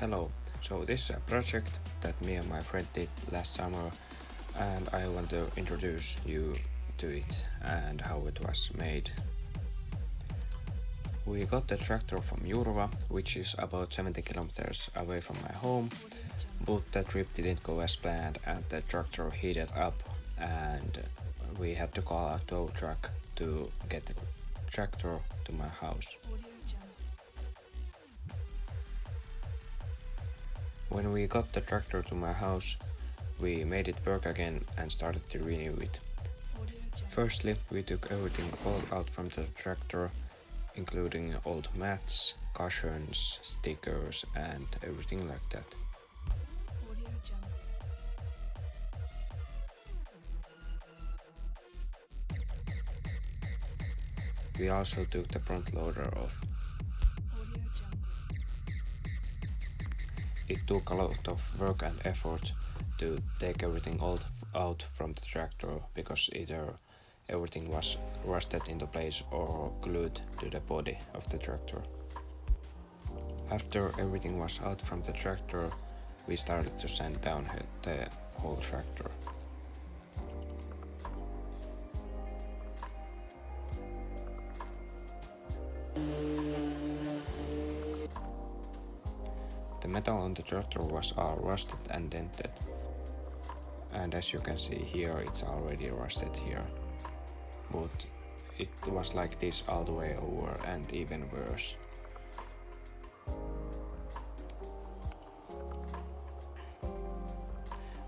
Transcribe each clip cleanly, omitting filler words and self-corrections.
Hello, so this is a project that me and my friend did last summer, and I want to introduce you to it and how it was made. We got the tractor from Jurva, which is about 70 kilometers away from my home, but the trip didn't go as planned and the tractor heated up and we had to call a tow truck to get the tractor to my house. When we got the tractor to my house, we made it work again and started to renew it. Firstly, we took everything all out from the tractor, including old mats, cushions, stickers and everything like that. We also took the front loader off. It took a lot of work and effort to take everything out from the tractor because either everything was rusted into place or glued to the body of the tractor. After everything was out from the tractor, we started to sand down the whole tractor. The metal on the tractor was all rusted and dented, and as you can see here, it's already rusted here, but it was like this all the way over and even worse.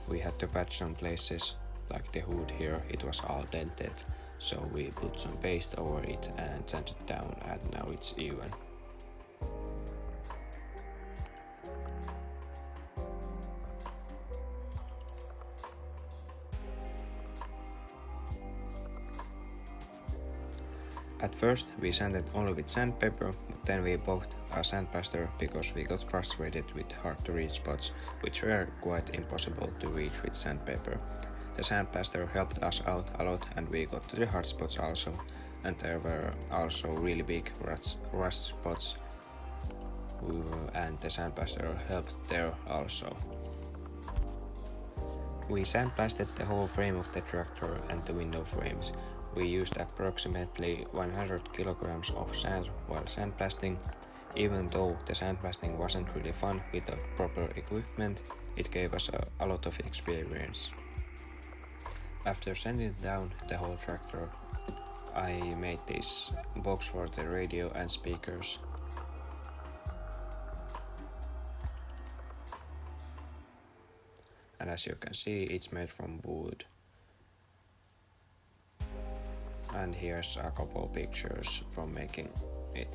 We had to patch some places, like the hood here, it was all dented, so we put some paste over it and sanded it down, and now it's even. At first we sanded only with sandpaper, but then we bought a sandblaster because we got frustrated with hard to reach spots which were quite impossible to reach with sandpaper. The sandblaster helped us out a lot and we got to the hard spots also, and there were also really big rust spots and the sandblaster helped there also. We sandblasted the whole frame of the tractor and the window frames. We used approximately 100 kilograms of sand while sandblasting. Even though the sandblasting wasn't really fun without proper equipment, it gave us a lot of experience. After sanding down the whole tractor, I made this box for the radio and speakers. And as you can see, it's made from wood. And here's a couple pictures from making it.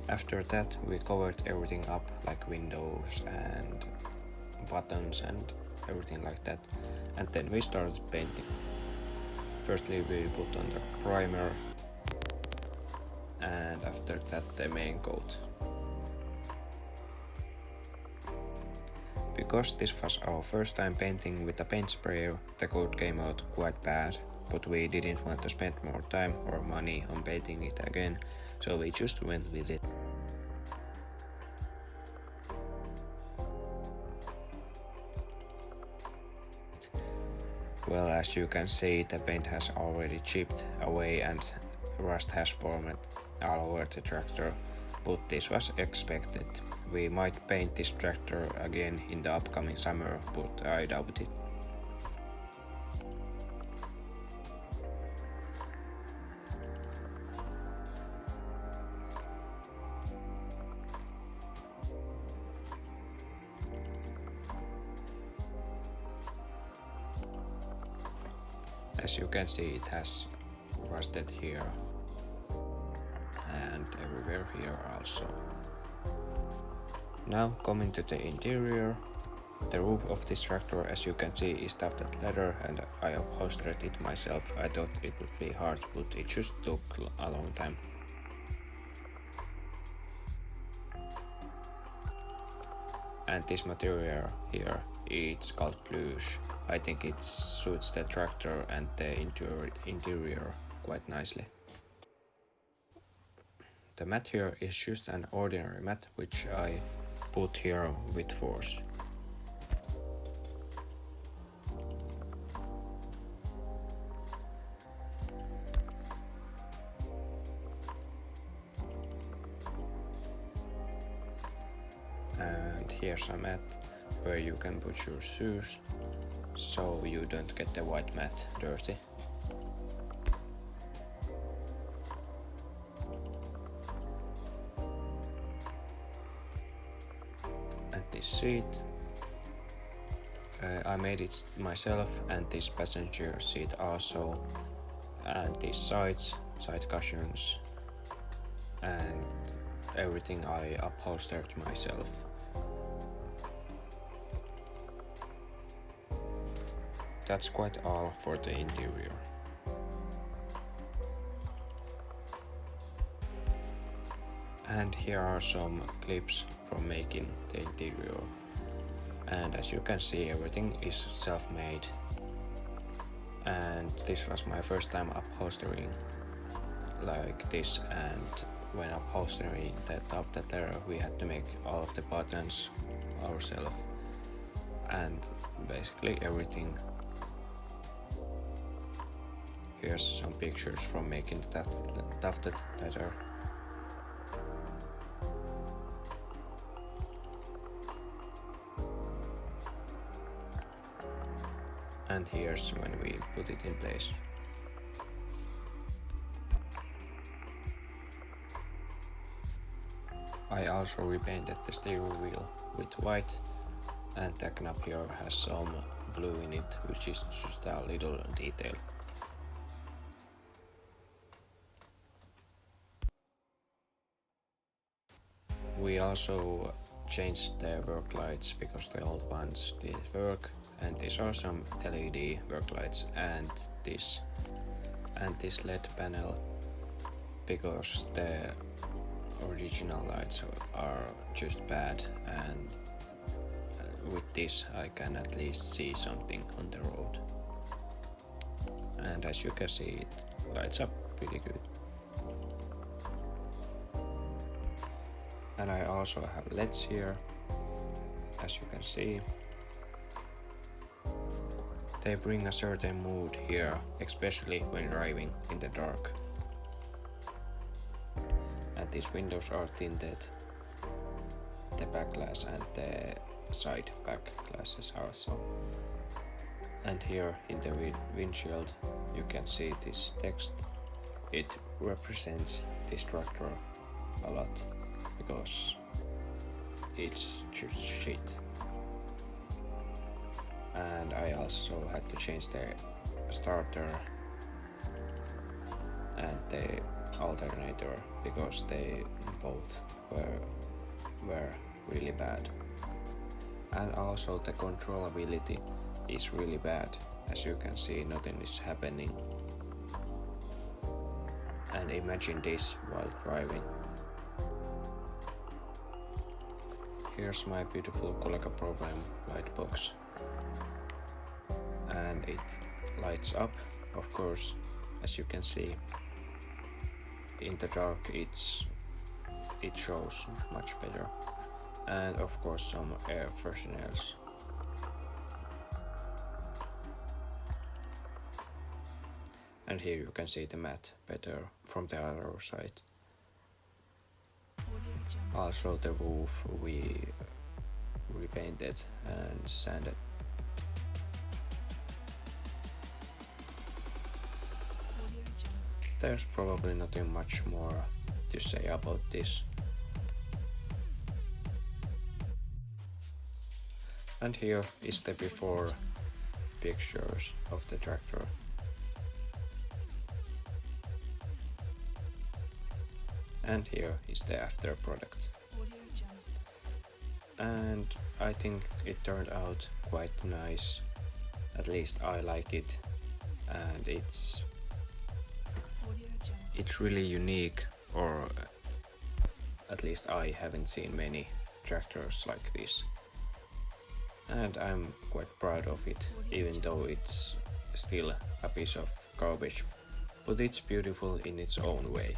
After that we covered everything up, like windows and buttons and everything like that, and then we started painting. Firstly we put on the primer and after that the main coat. Because this was our first time painting with a paint sprayer, the coat came out quite bad, but we didn't want to spend more time or money on painting it again, so we just went with it. Well, as you can see, the paint has already chipped away and rust has formed all over the tractor, but this was expected. We might paint this tractor again in the upcoming summer, but I doubt it. As you can see, it has rusted here and everywhere here also. Now coming to the interior. The roof of this tractor, as you can see, is stuffed with leather and I upholstered it myself. I thought it would be hard, but it just took a long time. And this material here, it's called plush. I think it suits the tractor and the interior quite nicely. The mat here is just an ordinary mat which I put here with force. And here's a mat where you can put your shoes so you don't get the white mat dirty. And this seat, I made it myself, and this passenger seat also, and these side cushions, and everything I upholstered myself. That's quite all for the interior. And here are some clips from making the interior. And as you can see, everything is self-made. And this was my first time upholstering like this, and when upholstering the top leather we had to make all of the buttons ourselves and basically everything. Here's some pictures from making the tufted leather. And here's when we put it in place. I also repainted the steering wheel with white, and the knob here has some blue in it, which is just a little detail. We also changed the work lights because the old ones didn't work, and these are some LED work lights and this LED panel because the original lights are just bad, and with this I can at least see something on the road. And as you can see, it lights up pretty good. And I also have LEDs here, as you can see. They bring a certain mood here, especially when driving in the dark. And these windows are tinted, the back glass and the side back glasses also. And here in the windshield you can see this text. It represents this tractor a lot because it's just shit. And I also had to change the starter and the alternator because they both were really bad. And also the controllability is really bad. As you can see, nothing is happening. And imagine this while driving. Here's my beautiful Colega Problem light box. And it lights up, of course, as you can see. In the dark it shows much better. And of course some air fresheners. And here you can see the mat better from the other side. Also the roof we repainted and sanded. There's probably nothing much more to say about this. And here is the before pictures of the tractor. And here is the after product. And I think it turned out quite nice. At least I like it. And it's really unique, or at least I haven't seen many tractors like this. and I'm quite proud of it, even though it's still a piece of garbage, but it's beautiful in its own way.